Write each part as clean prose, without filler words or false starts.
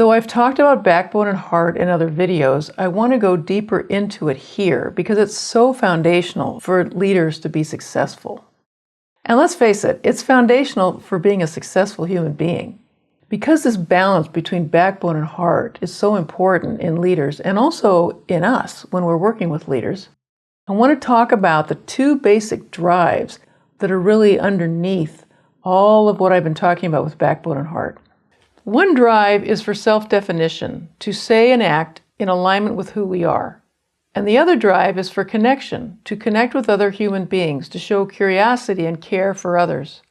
Though I've talked about backbone and heart in other videos, I want to go deeper into it here because it's so foundational for leaders to be successful. And let's face it, it's foundational for being a successful human being. Because this balance between backbone and heart is so important in leaders and also in us when we're working with leaders, I want to talk about the two basic drives that are really underneath all of what I've been talking about with backbone and heart. One drive is for self-definition, to say and act in alignment with who we are. And the other drive is for connection, to connect with other human beings, to show curiosity and care for others.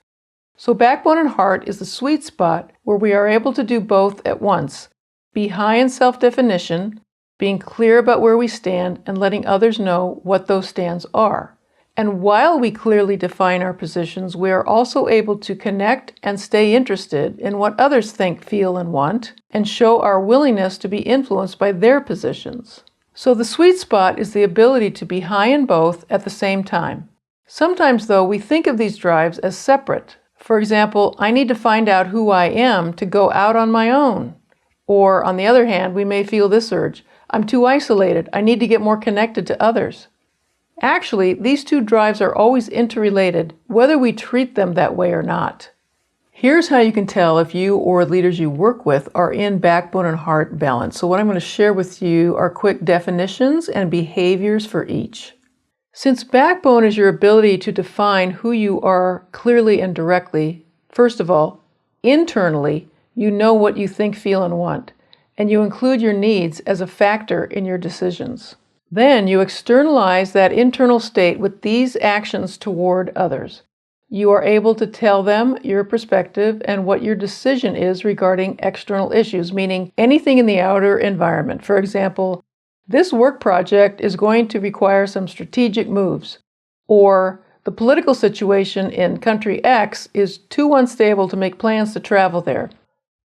So backbone and heart is the sweet spot where we are able to do both at once. Be high in self-definition, being clear about where we stand and letting others know what those stands are. And while we clearly define our positions, we are also able to connect and stay interested in what others think, feel, and want, and show our willingness to be influenced by their positions. So the sweet spot is the ability to be high in both at the same time. Sometimes, though, we think of these drives as separate. For example, I need to find out who I am to go out on my own. Or, on the other hand, we may feel this urge, I'm too isolated, I need to get more connected to others. Actually, these two drives are always interrelated, whether we treat them that way or not. Here's how you can tell if you or leaders you work with are in backbone and heart balance. So what I'm going to share with you are quick definitions and behaviors for each. Since backbone is your ability to define who you are clearly and directly, first of all, internally, you know what you think, feel, and want, and you include your needs as a factor in your decisions. Then you externalize that internal state with these actions toward others. You are able to tell them your perspective and what your decision is regarding external issues, meaning anything in the outer environment. For example, this work project is going to require some strategic moves, or the political situation in country X is too unstable to make plans to travel there,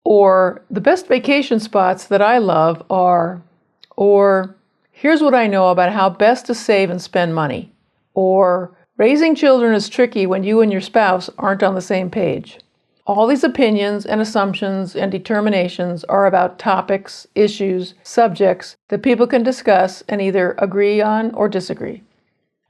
or the best vacation spots that I love are, or here's what I know about how best to save and spend money, or raising children is tricky when you and your spouse aren't on the same page. All these opinions and assumptions and determinations are about topics, issues, subjects that people can discuss and either agree on or disagree.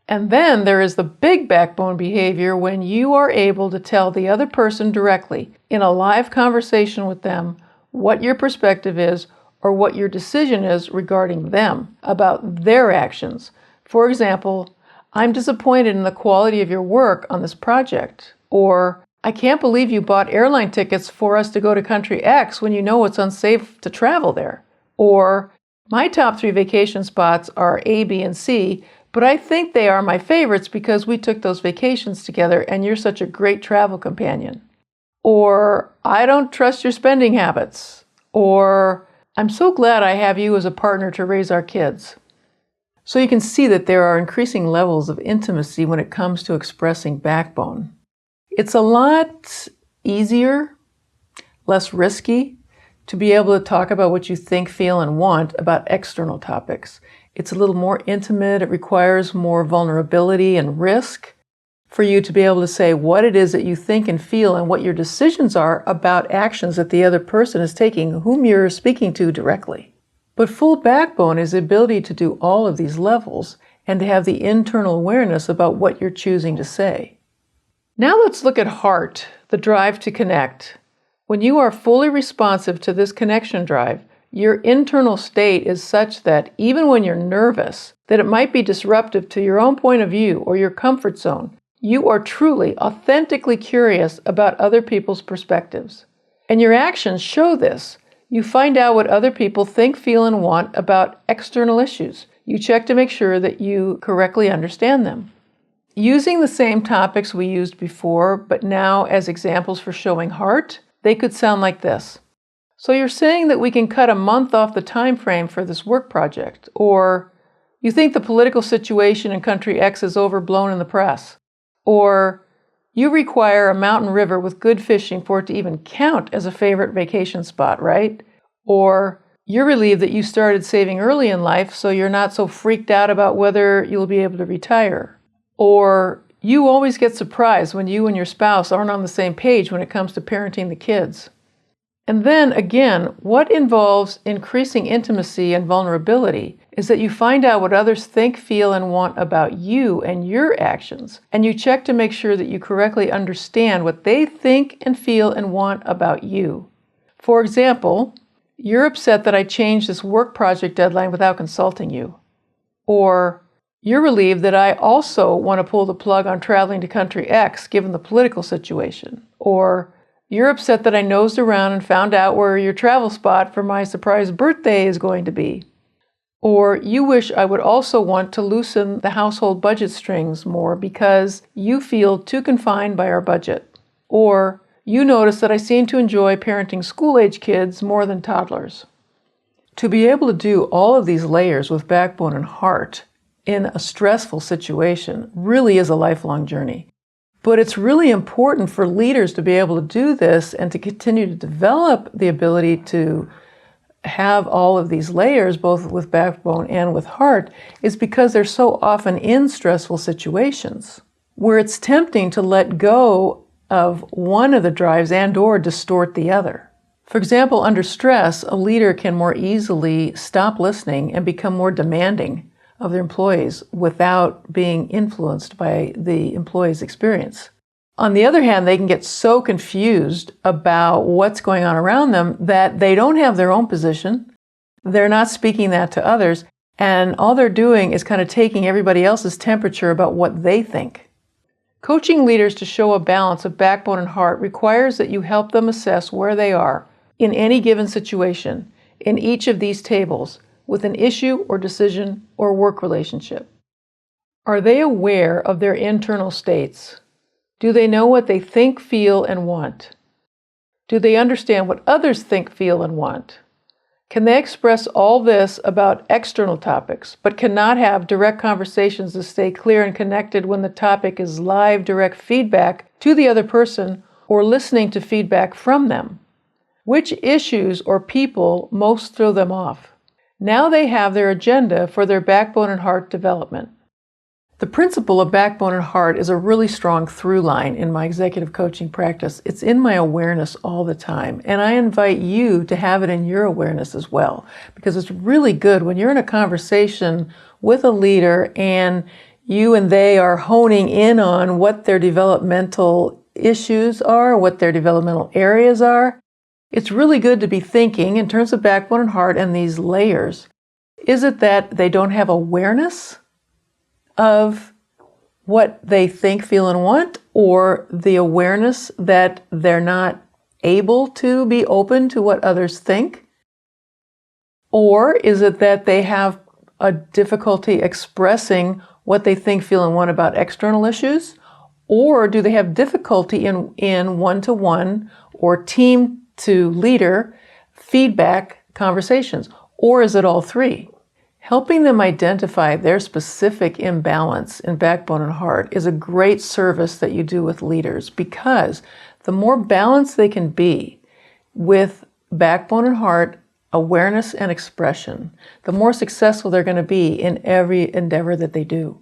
And then there is the big backbone behavior when you are able to tell the other person directly in a live conversation with them what your perspective is or what your decision is regarding them about their actions. For example, I'm disappointed in the quality of your work on this project, or I can't believe you bought airline tickets for us to go to country X when you know it's unsafe to travel there. Or, my top 3 vacation spots are A, B, and C, but I think they are my favorites because we took those vacations together and you're such a great travel companion. Or, I don't trust your spending habits. Or, I'm so glad I have you as a partner to raise our kids. So you can see that there are increasing levels of intimacy when it comes to expressing backbone. It's a lot easier, less risky, to be able to talk about what you think, feel, and want about external topics. It's a little more intimate. It requires more vulnerability and risk for you to be able to say what it is that you think and feel and what your decisions are about actions that the other person is taking, whom you're speaking to directly. But full backbone is the ability to do all of these levels and to have the internal awareness about what you're choosing to say. Now let's look at heart, the drive to connect. When you are fully responsive to this connection drive, your internal state is such that even when you're nervous, that it might be disruptive to your own point of view or your comfort zone, you are truly, authentically curious about other people's perspectives. And your actions show this. You find out what other people think, feel, and want about external issues. You check to make sure that you correctly understand them. Using the same topics we used before, but now as examples for showing heart, they could sound like this. So you're saying that we can cut a month off the time frame for this work project, or you think the political situation in country X is overblown in the press, or you require a mountain river with good fishing for it to even count as a favorite vacation spot, right? Or you're relieved that you started saving early in life so you're not so freaked out about whether you'll be able to retire. Or you always get surprised when you and your spouse aren't on the same page when it comes to parenting the kids. And then again, what involves increasing intimacy and vulnerability is that you find out what others think, feel, and want about you and your actions, and you check to make sure that you correctly understand what they think and feel and want about you. For example, you're upset that I changed this work project deadline without consulting you. Or, you're relieved that I also want to pull the plug on traveling to country X given the political situation. Or, you're upset that I nosed around and found out where your travel spot for my surprise birthday is going to be. Or you wish I would also want to loosen the household budget strings more because you feel too confined by our budget. Or you notice that I seem to enjoy parenting school-age kids more than toddlers. To be able to do all of these layers with backbone and heart in a stressful situation really is a lifelong journey. But it's really important for leaders to be able to do this and to continue to develop the ability to have all of these layers, both with backbone and with heart, is because they're so often in stressful situations where it's tempting to let go of one of the drives and or distort the other. For example, under stress, a leader can more easily stop listening and become more demanding of their employees without being influenced by the employee's experience. On the other hand, they can get so confused about what's going on around them that they don't have their own position. They're not speaking that to others. And all they're doing is kind of taking everybody else's temperature about what they think. Coaching leaders to show a balance of backbone and heart requires that you help them assess where they are in any given situation in each of these tables with an issue or decision or work relationship. Are they aware of their internal states? Do they know what they think, feel, and want? Do they understand what others think, feel, and want? Can they express all this about external topics, but cannot have direct conversations to stay clear and connected when the topic is live, direct feedback to the other person or listening to feedback from them? Which issues or people most throw them off? Now they have their agenda for their backbone and heart development. The principle of backbone and heart is a really strong through line in my executive coaching practice. It's in my awareness all the time, and I invite you to have it in your awareness as well, because it's really good when you're in a conversation with a leader and you and they are honing in on what their developmental issues are, what their developmental areas are. It's really good to be thinking in terms of backbone and heart and these layers. Is it that they don't have awareness of what they think, feel, and want, or the awareness that they're not able to be open to what others think? Or is it that they have a difficulty expressing what they think, feel, and want about external issues? Or do they have difficulty in one-to-one or team-to-leader feedback conversations? Or is it all three? Helping them identify their specific imbalance in backbone and heart is a great service that you do with leaders, because the more balanced they can be with backbone and heart, awareness and expression, the more successful they're going to be in every endeavor that they do.